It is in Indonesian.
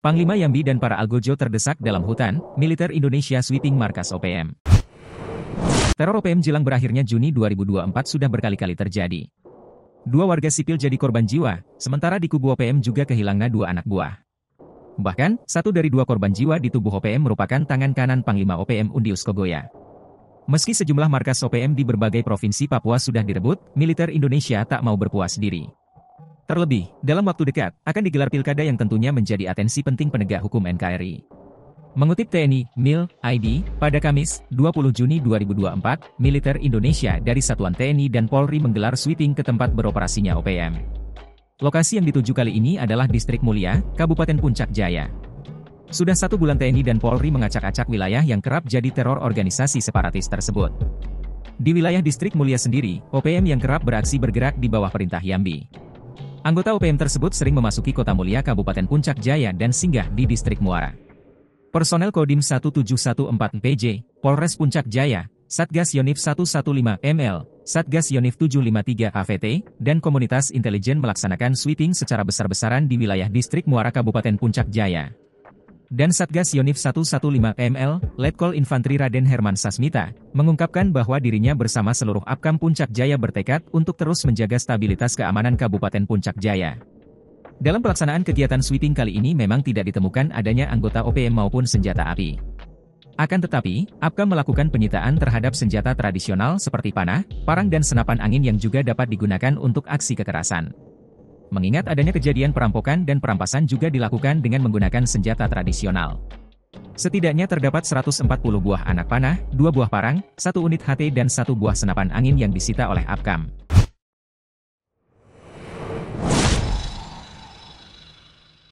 Panglima Yambi dan para algojo terdesak dalam hutan, militer Indonesia sweeping markas OPM. Teror OPM jelang berakhirnya Juni 2024 sudah berkali-kali terjadi. 2 warga sipil jadi korban jiwa, sementara di kubu OPM juga kehilangan 2 anak buah. Bahkan, 1 dari 2 korban jiwa di tubuh OPM merupakan tangan kanan Panglima OPM Undius Kogoya. Meski sejumlah markas OPM di berbagai provinsi Papua sudah direbut, militer Indonesia tak mau berpuas diri. Terlebih, dalam waktu dekat, akan digelar pilkada yang tentunya menjadi atensi penting penegak hukum NKRI. Mengutip TNI, Mil, ID, pada Kamis, 20 Juni 2024, militer Indonesia dari Satuan TNI dan Polri menggelar sweeping ke tempat beroperasinya OPM. Lokasi yang dituju kali ini adalah Distrik Mulia, Kabupaten Puncak Jaya. Sudah 1 bulan TNI dan Polri mengacak-acak wilayah yang kerap jadi teror organisasi separatis tersebut. Di wilayah Distrik Mulia sendiri, OPM yang kerap beraksi bergerak di bawah perintah Yambi. Anggota OPM tersebut sering memasuki Kota Mulia Kabupaten Puncak Jaya dan singgah di Distrik Muara. Personel Kodim 1714 PJ, Polres Puncak Jaya, Satgas Yonif 115 ML, Satgas Yonif 753 AVT, dan komunitas intelijen melaksanakan sweeping secara besar-besaran di wilayah Distrik Muara Kabupaten Puncak Jaya. Dan Satgas Yonif 115 ML, Letkol Infantri Raden Herman Sasmita, mengungkapkan bahwa dirinya bersama seluruh Apkam Puncak Jaya bertekad untuk terus menjaga stabilitas keamanan Kabupaten Puncak Jaya. Dalam pelaksanaan kegiatan sweeping kali ini memang tidak ditemukan adanya anggota OPM maupun senjata api. Akan tetapi, Apkam melakukan penyitaan terhadap senjata tradisional seperti panah, parang dan senapan angin yang juga dapat digunakan untuk aksi kekerasan. Mengingat adanya kejadian perampokan dan perampasan juga dilakukan dengan menggunakan senjata tradisional. Setidaknya terdapat 140 buah anak panah, 2 buah parang, 1 unit HT dan 1 buah senapan angin yang disita oleh Apkam.